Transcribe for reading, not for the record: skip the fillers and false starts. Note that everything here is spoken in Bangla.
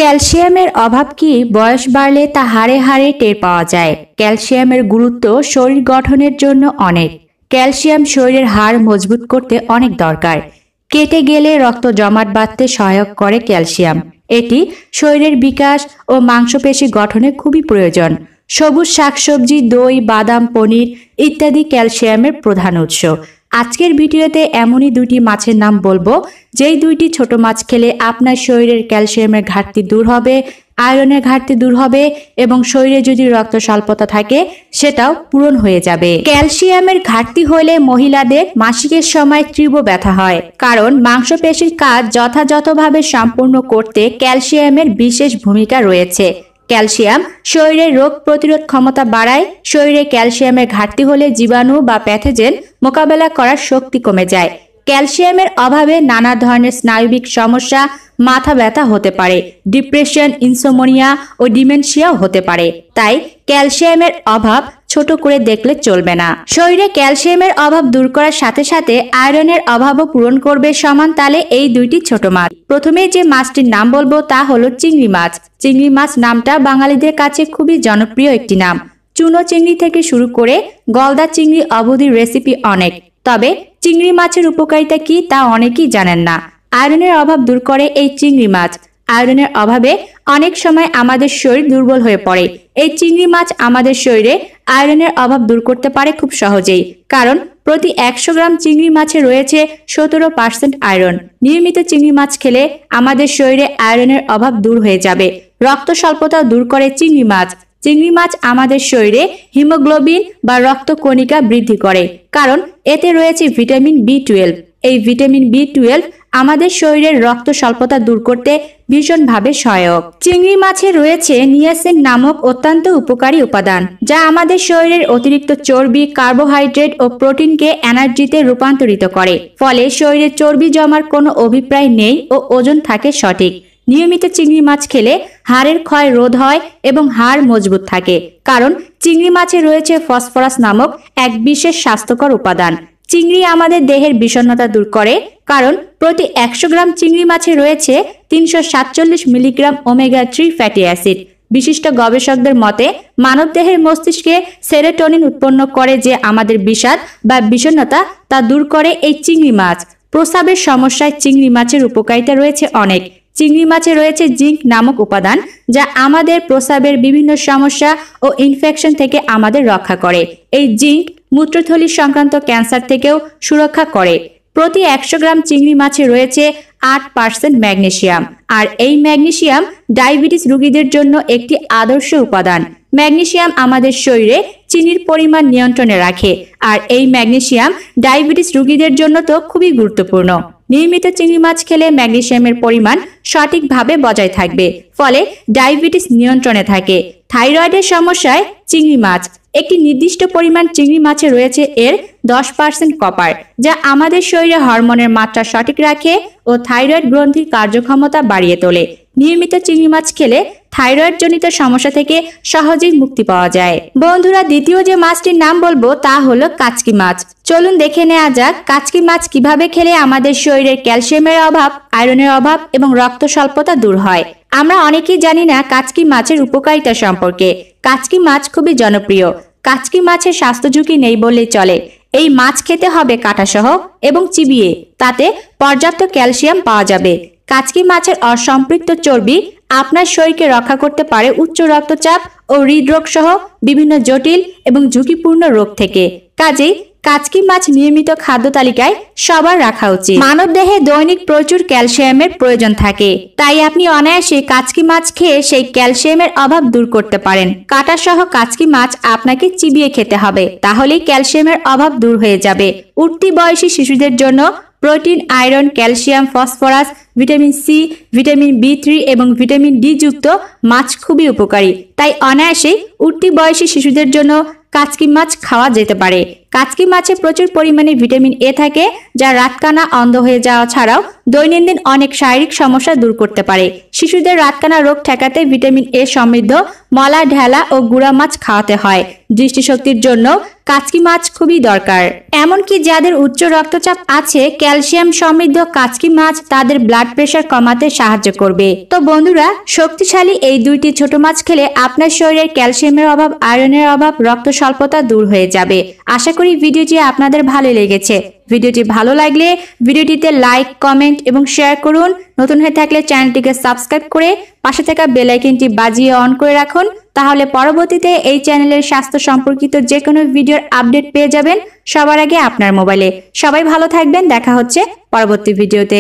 ক্যালসিয়ামের অভাব কি বয়স বাড়লে তা হাড়ে হাড়ে টের পাওয়া যায়। ক্যালসিয়ামের গুরুত্ব শরীর গঠনের জন্য অনেক। ক্যালসিয়াম শরীরের হাড় মজবুত করতে অনেক দরকার। কেটে গেলে রক্ত জমাট বাঁধতে সহায়ক করে ক্যালসিয়াম। এটি শরীরের বিকাশ ও মাংসপেশি গঠনে খুবই প্রয়োজন। সবুজ শাকসবজি, দই, বাদাম, পনির ইত্যাদি ক্যালসিয়ামের প্রধান উৎস। আজকের ভিডিওতে এমনই দুটি মাছের নাম বলবো, যেই দুইটি ছোট মাছ খেলে আপনার শরীরের ক্যালসিয়ামের ঘাটতি দূর হবে, আয়রনের ঘাটতি দূর হবে এবং শরীরে যদি রক্ত স্বল্পতা থাকে সেটাও পূরণ হয়ে যাবে। ক্যালসিয়ামের ঘাটতি হলে মহিলাদের মাসিকের সময় তীব্র ব্যথা হয়, কারণ মাংসপেশির কাজ যথাযথভাবে সম্পূর্ণ করতে ক্যালসিয়ামের বিশেষ ভূমিকা রয়েছে। ক্যালসিয়াম শরীরের রোগ প্রতিরোধ ক্ষমতা বাড়ায়। শরীরে ক্যালসিয়ামের ঘাটতি হলে জীবাণু বা প্যাথোজেন মোকাবেলা করার শক্তি কমে যায়। ক্যালসিয়ামের অভাবে নানা ধরনের স্নায়বিক সমস্যা, মাথা ব্যথা হতে পারে, ডিপ্রেশন, ইনসোমনিয়া ও ডিমেনশিয়াও হতে পারে। তাই ক্যালসিয়ামের অভাব ছোট করে দেখলে চলবে না। শরীরে ক্যালসিয়ামের অভাব দূর করার সাথে সাথে আয়রনের অভাবও পূরণ করবে সমান তালে এই দুইটি ছোট মাছ। প্রথমে যে মাছটির নাম বলবো তা হলো চিংড়ি মাছ। চিংড়ি মাছ নামটা বাঙালিদের কাছে খুবই জনপ্রিয় একটি নাম। চুনো চিংড়ি থেকে শুরু করে গলদা চিংড়ি অবধি রেসিপি অনেক। তবে চিংড়ি মাছের উপকারিতা কি তা অনেকেই জানেন না। আয়রনের অভাব দূর করে এই চিংড়ি মাছ। আয়রনের অভাবে অনেক সময় আমাদের শরীর দুর্বল হয়ে পড়ে। এই চিংড়ি মাছ আমাদের শরীরে আয়রনের অভাব দূর করতে পারে খুব সহজেই, কারণ প্রতি 100 গ্রাম চিংড়ি মাছে রয়েছে 17% আয়রন। নিয়মিত চিংড়ি মাছ খেলে আমাদের শরীরে আয়রনের অভাব দূর হয়ে যাবে। রক্ত স্বল্পতা দূর করে চিংড়ি মাছ। চিংড়ি মাছ আমাদের শরীরে হিমোগ্লোবিন বা রক্তকণিকা বৃদ্ধি করে, কারণ এতে রয়েছে ভিটামিন B12। এই ভিটামিন B12 আমাদের শরীরের রক্ত স্বল্পতা দূর করতে ভীষণভাবে সহায়ক। চিংড়ি মাছে রয়েছে নিয়াসিন নামক অত্যন্ত উপকারী উপাদান, যা আমাদের শরীরের অতিরিক্ত চর্বি, কার্বোহাইড্রেট ও প্রোটিনকে এনার্জিতে রূপান্তরিত করে। ফলে শরীরে চর্বি জমার কোনো অভিপ্রায় নেই ও ওজন থাকে সঠিক। নিয়মিত চিংড়ি মাছ খেলে হাড়ের ক্ষয় রোধ হয় এবং হাড় মজবুত থাকে, কারণ চিংড়ি মাছে রয়েছে ফসফরাস নামক এক বিশেষ স্বাস্থ্যকর উপাদান। চিংড়ি আমাদের দেহের বিষণ্ণতা দূর করে, কারণ প্রতি 100 গ্রাম চিংড়ি মাছে রয়েছে 347 মিলিগ্রাম ওমেগা 3 ফ্যাটি অ্যাসিড। বিশিষ্ট গবেষকদের মতে মানবদেহের মস্তিষ্কে সেরোটোনিন উৎপন্ন করে, যে আমাদের বিষাদ বা বিষণ্ণতা তা দূর করে এই চিংড়ি মাছ। প্রস্রাবের সমস্যায় চিংড়ি মাছের উপকারিতা রয়েছে অনেক। চিংড়ি মাছে রয়েছে জিঙ্ক নামক উপাদান, যা আমাদের প্রস্রাবের বিভিন্ন সমস্যা ও ইনফেকশন থেকে আমাদের রক্ষা করে। এই জিঙ্ক মূত্রথলি সংক্রান্ত ক্যান্সার থেকেও সুরক্ষা করে। প্রতি 100 গ্রাম চিংড়ি মাছে রয়েছে 8% ম্যাগনেসিয়াম, আর এই ম্যাগনেসিয়াম ডায়াবেটিস রোগীদের জন্য একটি আদর্শ উপাদান। ম্যাগনেসিয়াম আমাদের শরীরে চিনির পরিমাণ নিয়ন্ত্রণে রাখে, আর এই ম্যাগনেসিয়াম ডায়াবেটিস রোগীদের জন্য তো খুবই গুরুত্বপূর্ণ। নিয়মিত চিংড়ি মাছ খেলে ম্যাগনেসিয়ামের পরিমাণ সঠিকভাবে বজায় থাকবে, ফলে ডায়াবেটিস নিয়ন্ত্রণে থাকে। থাইরয়েডের সমস্যায় চিংড়ি মাছ। একটি নির্দিষ্ট পরিমাণ চিংড়ি মাছে রয়েছে এর 10% কপার, যা আমাদের শরীরে হরমোনের মাত্রা সঠিক রাখে ও থাইরয়েড গ্রন্থির কার্যক্ষমতা বাড়িয়ে তোলে। নিয়মিত চিংড়ি মাছ খেলে থাইরয়েড জনিত সমস্যা থেকে সহজেই মুক্তি পাওয়া যায়। বন্ধুরা, দ্বিতীয় যে মাছটির নাম বলবো তা হলো কাচকি মাছ। চলুন দেখে নেওয়া যাক কাচকি মাছ কিভাবে খেলে আমাদের শরীরের ক্যালসিয়ামের অভাব, আয়রনের অভাব এবং রক্ত স্বল্পতা দূর হয়। আমরা অনেকেই জানি না কাচকি মাছের উপকারিতা সম্পর্কে। কাচকি মাছ খুবই জনপ্রিয়। কাচকি মাছের স্বাস্থ্য ঝুঁকি নেই বললেই চলে। এই মাছ খেতে হবে কাঁটাসহ এবং চিবিয়ে, তাতে পর্যাপ্ত ক্যালসিয়াম পাওয়া যাবে। কাচকি মাছের অসম্পৃক্ত চর্বি আপনার শরীরকে রক্ষা করতে পারে উচ্চ রক্তচাপ ও হৃদরোগ সহ বিভিন্ন জটিল এবং ঝুঁকিপূর্ণ রোগ থেকে। কাজেই কাচকি মাছ নিয়মিত খাদ্য তালিকায় সবার রাখা উচিত। মানব দেহে দৈনিক প্রচুর ক্যালসিয়ামের প্রয়োজন থাকে, তাই আপনি অনায়াসে কাচকি মাছ খেয়ে সেই ক্যালসিয়ামের অভাব দূর করতে পারেন। কাঁটা সহ কাচকি মাছ আপনাকে চিবিয়ে খেতে হবে, তাহলেই ক্যালসিয়ামের অভাব দূর হয়ে যাবে। উঠতি বয়সী শিশুদের জন্য protein, iron, calcium, phosphorus, vitamin C, vitamin B3 এবং ভিটামিন ডি যুক্ত মাছ খুবই উপকারী। তাই অনায়াসেই উঠতি বয়সী শিশুদের জন্য কাচকি মাছ খাওয়া যেতে পারে। কাচকি মাছে প্রচুর পরিমাণে ভিটামিন এ থাকে, যা রাতকানা, অন্ধ হয়ে যাওয়া ছাড়াও দৈনন্দিন অনেক শারীরিক সমস্যা দূর করতে পারে। শিশুদের রাতকানা রোগ ঠেকাতে ভিটামিন এ সমৃদ্ধ মলা, ঢেলা ও গুঁড়া মাছ খাওয়াতে হয়। দৃষ্টিশক্তির জন্য কাচকি মাছ খুবই দরকার। এমনকি যাদের উচ্চ রক্তচাপ আছে, ক্যালসিয়াম সমৃদ্ধ কাচকি মাছ তাদের ব্লাড প্রেশার কমাতে সাহায্য করবে। তো বন্ধুরা, শক্তিশালী এই দুইটি ছোট মাছ খেলে আপনার শরীরের ক্যালসিয়ামের অভাব, আয়রনের অভাব, রক্ত স্বল্পতা দূর হয়ে যাবে। আশা করি ভিডিওটি আপনাদের ভালো লেগেছে। ভিডিওটি ভালো লাগলে ভিডিওটিতে লাইক, কমেন্ট এবং শেয়ার করুন। নতুন হয়ে থাকলে চ্যানেলটিকে সাবস্ক্রাইব করে পাশে থাকা বেল আইকনটি বাজিয়ে অন করে রাখুন। তাহলে পরবর্তীতে এই চ্যানেলের স্বাস্থ্য সম্পর্কিত যে কোনো ভিডিওর আপডেট পেয়ে যাবেন সবার আগে আপনার মোবাইলে। সবাই ভালো থাকবেন, দেখা হচ্ছে পরবর্তী ভিডিওতে।